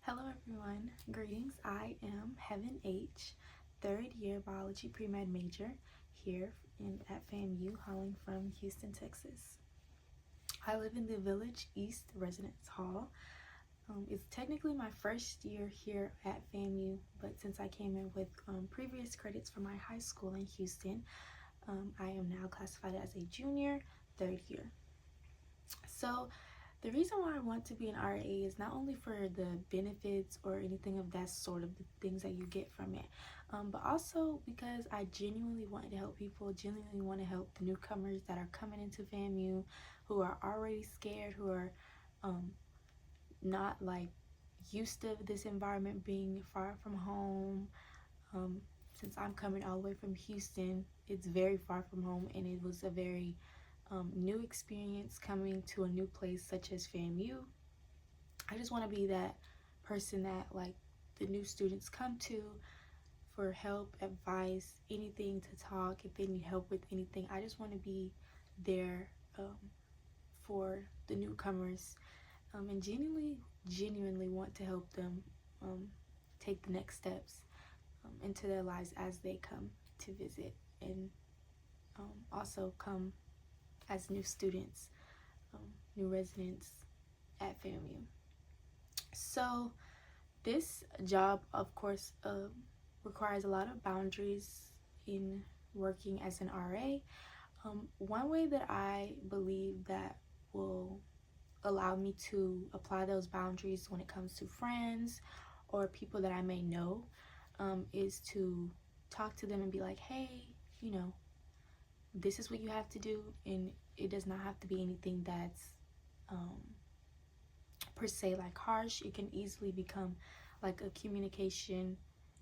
Hello everyone, greetings. I am Heaven H, third year biology pre-med major here at FAMU, hauling from Houston, Texas. I live in the Village East Residence Hall. It's technically my first year here at FAMU, but since I came in with previous credits from my high school in Houston, I am now classified as a junior, third year. So the reason why I want to be an RA is not only for the benefits or anything of that sort of the things that you get from it, but also because I genuinely want to help people, genuinely want to help the newcomers that are coming into FAMU, who are already scared, who are not like used to this environment being far from home. Since I'm coming all the way from Houston, it's very far from home, and it was a very new experience coming to a new place such as FAMU. I just want to be that person that like the new students come to for help, advice, anything to talk. If they need help with anything, I just want to be there for the newcomers, and genuinely want to help them take the next steps into their lives as they come to visit, and also come as new students, new residents at FAMU. So this job, of course, requires a lot of boundaries in working as an RA. One way that I believe that will allow me to apply those boundaries when it comes to friends or people that I may know is to talk to them and be like, hey, this is what you have to do, and it does not have to be anything that's per se like harsh. It can easily become like a communication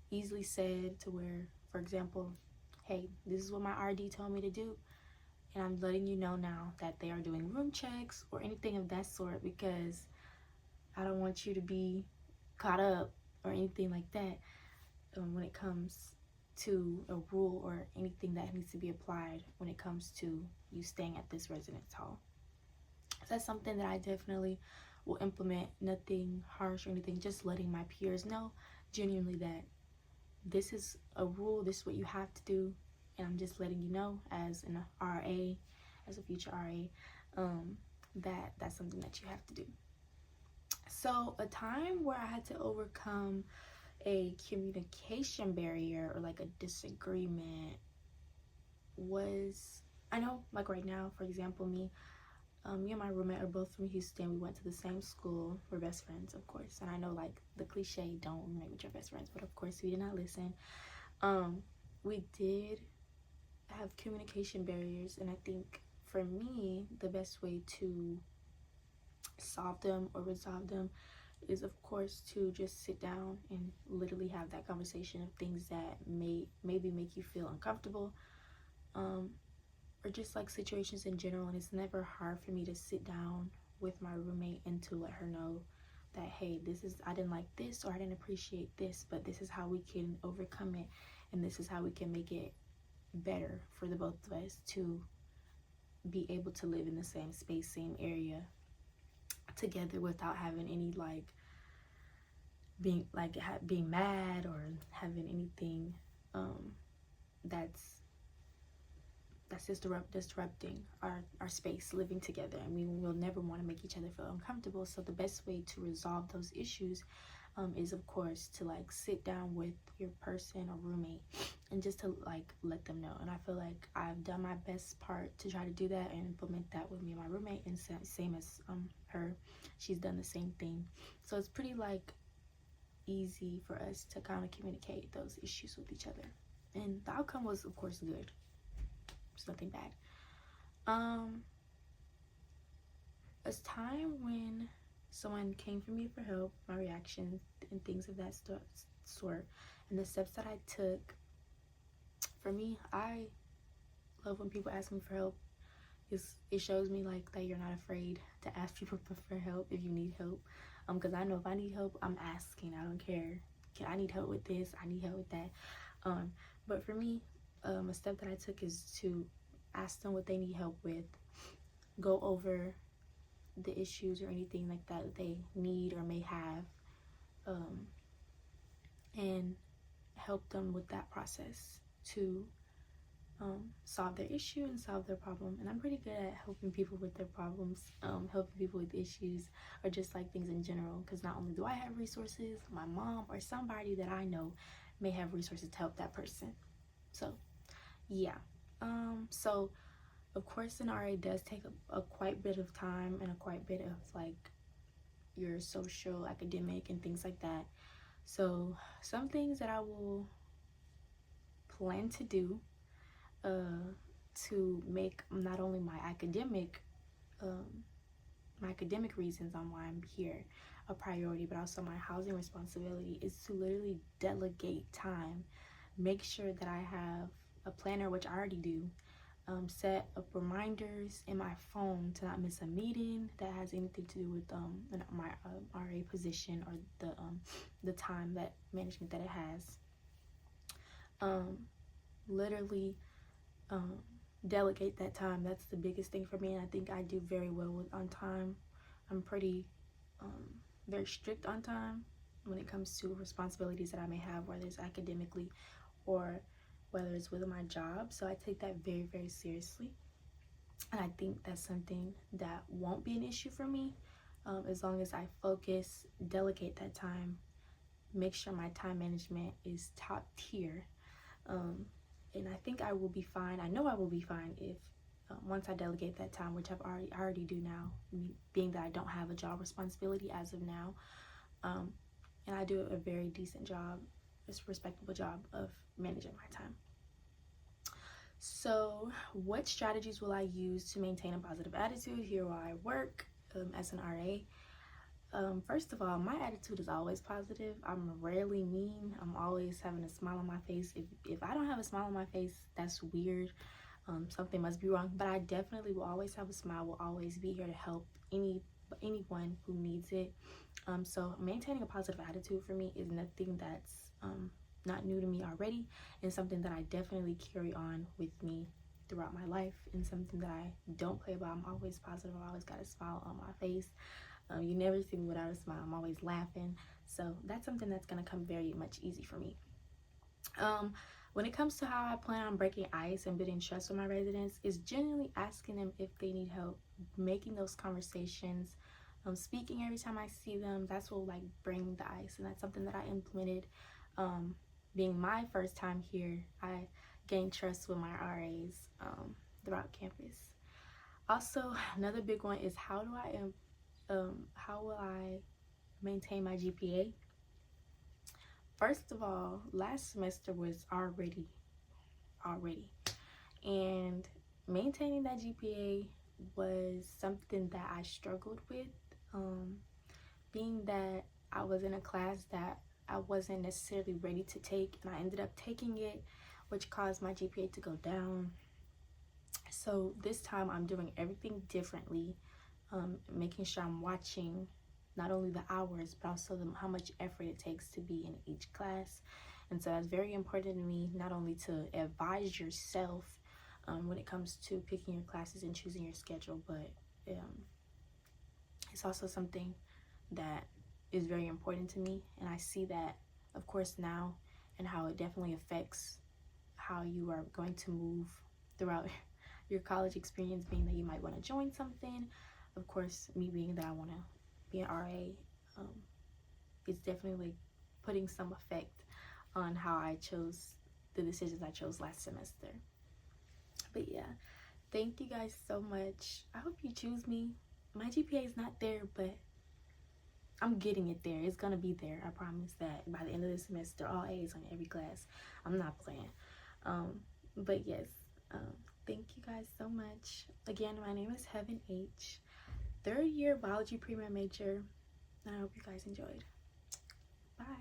easily said to where, for example, hey, this is what my RD told me to do, and I'm letting you know now that they are doing room checks or anything of that sort, because I don't want you to be caught up or anything like that when it comes to a rule or anything that needs to be applied when it comes to you staying at this residence hall. So that's something that I definitely will implement. Nothing harsh or anything, just letting my peers know genuinely that this is a rule, this is what you have to do, and I'm just letting you know as an RA, as a future RA, that that's something that you have to do. So a time where I had to overcome a communication barrier or like a disagreement was, I know like right now, for example, me and my roommate are both from Houston. We went to the same school. We're best friends, of course, and I know like the cliche, don't roommate with your best friends, but of course we did not listen. We did have communication barriers, and I think for me the best way to solve them or resolve them is, of course, to just sit down and literally have that conversation of things that maybe make you feel uncomfortable, or just like situations in general. And it's never hard for me to sit down with my roommate and to let her know that, hey, I didn't like this, or I didn't appreciate this, but this is how we can overcome it, and this is how we can make it better for the both of us to be able to live in the same space, same area together without having any like being mad or having anything that's disrupting our space living together. And we will never want to make each other feel uncomfortable. So the best way to resolve those issues is, of course, to like sit down with your person or roommate and just to like let them know. And I feel like I've done my best part to try to do that and implement that with me and my roommate, and same as her, she's done the same thing. So it's pretty like easy for us to kind of communicate those issues with each other, and the outcome was, of course, good. It's nothing bad. A time when someone came for me for help, my reactions and things of that sort, and the steps that I took. For me, I love when people ask me for help. It shows me like that you're not afraid to ask people for help if you need help. Because I know if I need help, I'm asking. I don't care. I need help with this. I need help with that. But for me, a step that I took is to ask them what they need help with, go over the issues or anything like that they need or may have, and help them with that process to solve their issue and solve their problem. And I'm pretty good at helping people with their problems, helping people with issues, or just like things in general, because not only do I have resources, my mom or somebody that I know may have resources to help that person. So yeah, so of course an RA does take a quite bit of time and a quite bit of like your social, academic, and things like that. So some things that I will plan to do to make not only my academic reasons on why I'm here a priority, but also my housing responsibility, is to literally delegate time, make sure that I have a planner, which I already do, set up reminders in my phone to not miss a meeting that has anything to do with my RA position or the time that management that it has. Literally delegate that time. That's the biggest thing for me, and I think I do very well with on time. I'm pretty very strict on time when it comes to responsibilities that I may have, whether it's academically or whether it's with my job. So I take that very, very seriously, and I think that's something that won't be an issue for me, as long as I focus, delegate that time, make sure my time management is top tier, and I think I will be fine. I know I will be fine if once I delegate that time, which I already do now, being that I don't have a job responsibility as of now, and I do a very decent job, a respectable job of managing my time. So what strategies will I use to maintain a positive attitude here while I work as an RA? First of all, my attitude is always positive. I'm rarely mean. I'm always having a smile on my face. If I don't have a smile on my face, that's weird. Something must be wrong. But I definitely will always have a smile. Will always be here to help anyone who needs it. So maintaining a positive attitude for me is nothing that's not new to me already, and something that I definitely carry on with me throughout my life, and something that I don't play about. I'm always positive. I always got a smile on my face. You never see me without a smile. I'm always laughing. So that's something that's going to come very much easy for me. When it comes to how I plan on breaking ice and building trust with my residents, is generally asking them if they need help, making those conversations, speaking every time I see them. That's what will like bring the ice, and that's something that I implemented. Being my first time here, I gained trust with my RAs throughout campus. Also, another big one is how will I maintain my GPA? First of all, last semester was already, and maintaining that GPA was something that I struggled with, being that I was in a class that I wasn't necessarily ready to take, and I ended up taking it, which caused my GPA to go down. So this time I'm doing everything differently, making sure I'm watching not only the hours, but also how much effort it takes to be in each class. And so that's very important to me, not only to advise yourself when it comes to picking your classes and choosing your schedule, but it's also something that is very important to me. And I see that, of course, now, and how it definitely affects how you are going to move throughout your college experience, being that you might want to join something. Of course, me being that I want to be an RA, it's definitely putting some effect on how I chose the decisions I chose last semester. But yeah, thank you guys so much. I hope you choose me. My GPA is not there, but I'm getting it there. It's gonna be there. I promise that by the end of the semester, all A's on every class. I'm not playing. But yes, thank you guys so much. Again, my name is Heaven H, third year biology pre-med major, and I hope you guys enjoyed. Bye.